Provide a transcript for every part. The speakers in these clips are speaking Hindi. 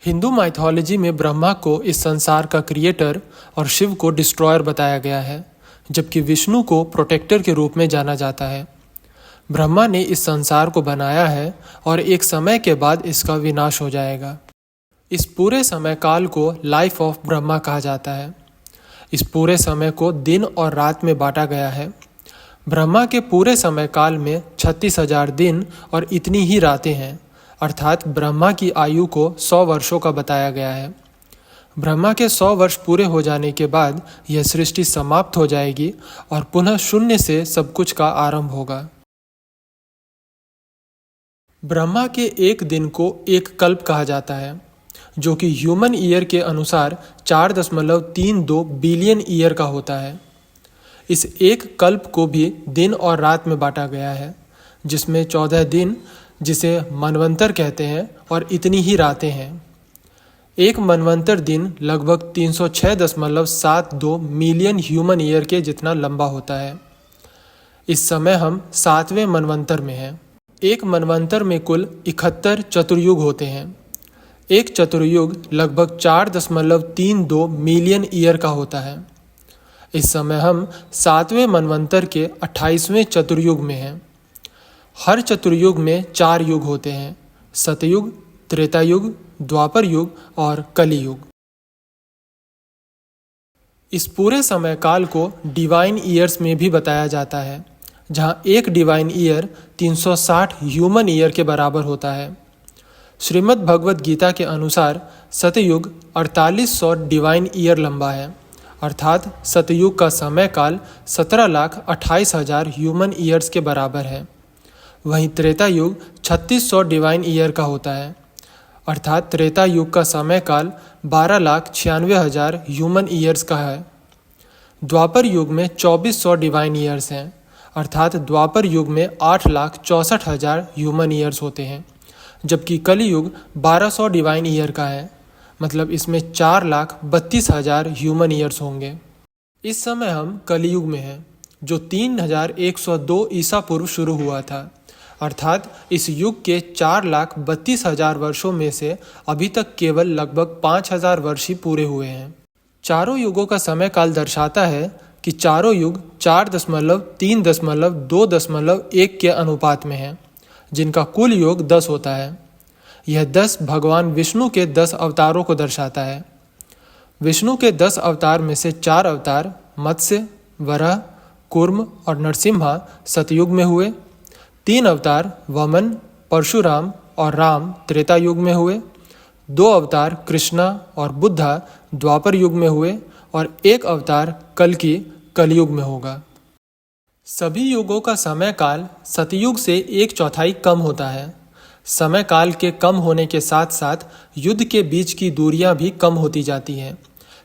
हिंदू माइथोलॉजी में ब्रह्मा को इस संसार का क्रिएटर और शिव को डिस्ट्रॉयर बताया गया है, जबकि विष्णु को प्रोटेक्टर के रूप में जाना जाता है। ब्रह्मा ने इस संसार को बनाया है और एक समय के बाद इसका विनाश हो जाएगा। इस पूरे समय काल को लाइफ ऑफ ब्रह्मा कहा जाता है। इस पूरे समय को दिन और रात में बांटा गया है। ब्रह्मा के पूरे समय काल में 36,000 दिन और इतनी ही रातें हैं, अर्थात ब्रह्मा की आयु को 100 वर्षों का बताया गया है। ब्रह्मा के 100 वर्ष पूरे हो जाने के बाद यह सृष्टि समाप्त हो जाएगी और पुनः शून्य से सब कुछ का आरंभ होगा। ब्रह्मा के एक दिन को एक कल्प कहा जाता है, जो कि ह्यूमन ईयर के अनुसार 4.32 बिलियन ईयर का होता है। इस एक कल्प को भी दिन और रात में बांटा गया है, जिसमें 14 दिन, जिसे मनवंतर कहते हैं, और इतनी ही रातें हैं। एक मनवंतर दिन लगभग 306.72 मिलियन ह्यूमन ईयर के जितना लंबा होता है। इस समय हम 7वें मनवंतर में हैं। एक मनवंतर में कुल 71 चतुर्युग होते हैं। एक चतुर्युग लगभग 4.32 मिलियन ईयर का होता है। इस समय हम 7वें मनवंतर के 28वें चतुर्युग में हैं। हर चतुर्युग में 4 युग होते हैं: सतयुग, त्रेता युग, द्वापर युग और कली युग। इस पूरे समय काल को डिवाइन ईयर्स में भी बताया जाता है, जहां एक डिवाइन ईयर 360 ह्यूमन ईयर के बराबर होता है। श्रीमद् भगवद गीता के अनुसार सतयुग 4800 डिवाइन ईयर लंबा है, अर्थात सतयुग का समय काल 17,28,000 ह्यूमन ईयर्स के बराबर है। वहीं त्रेता युग 3600 डिवाइन ईयर का होता है, अर्थात त्रेता युग का समय काल 12,96,000 ह्यूमन ईयर्स का है। द्वापर युग में 2400 डिवाइन ईयर्स हैं, अर्थात द्वापर युग में 8,64,000 ह्यूमन ईयर्स होते हैं, जबकि कलियुग 1200 डिवाइन ईयर का है, मतलब इसमें 4,32,000 ह्यूमन ईयर्स होंगे। इस समय हम कलियुग में हैं, जो 3102 ईसा पूर्व शुरू हुआ था, अर्थात इस युग के 4,32,000 वर्षों में से अभी तक केवल लगभग 5,000 वर्ष ही पूरे हुए हैं। चारों युगों का समय काल दर्शाता है कि चारों युग 4.3.2.1 के अनुपात में हैं, जिनका कुल योग 10 होता है। यह 10 भगवान विष्णु के 10 अवतारों को दर्शाता है। विष्णु के 10 अवतार में से 4 अवतार मत्स्य, वराह, कूर्म और नरसिम्हा सतयुग में हुए। 3 अवतार वमन, परशुराम और राम त्रेता युग में हुए। 2 अवतार कृष्णा और बुद्धा द्वापर युग में हुए और 1 अवतार कल्कि कलयुग में होगा। सभी युगों का समय काल सतयुग से 1/4 कम होता है। समय काल के कम होने के साथ साथ युद्ध के बीच की दूरियां भी कम होती जाती हैं।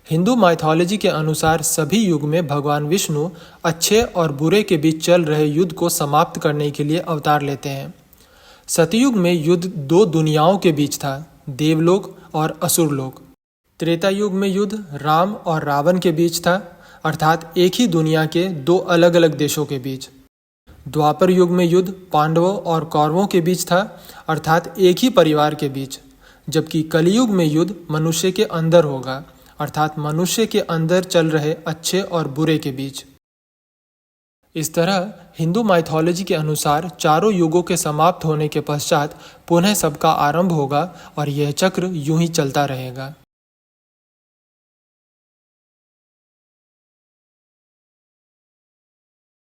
हिंदू माइथोलॉजी के अनुसार सभी युग में भगवान विष्णु अच्छे और बुरे के बीच चल रहे युद्ध को समाप्त करने के लिए अवतार लेते हैं। सतयुग में युद्ध 2 दुनियाओं के बीच था, देवलोक और असुरलोक। त्रेता युग में युद्ध राम और रावण के बीच था, अर्थात एक ही दुनिया के 2 अलग अलग देशों के बीच। द्वापर युग में युद्ध पांडवों और कौरवों के बीच था, अर्थात एक ही परिवार के बीच। जबकि कलियुग में युद्ध मनुष्य के अंदर होगा, अर्थात मनुष्य के अंदर चल रहे अच्छे और बुरे के बीच। इस तरह हिंदू माइथोलॉजी के अनुसार चारों युगों के समाप्त होने के पश्चात पुनः सबका आरंभ होगा और यह चक्र यूं ही चलता रहेगा।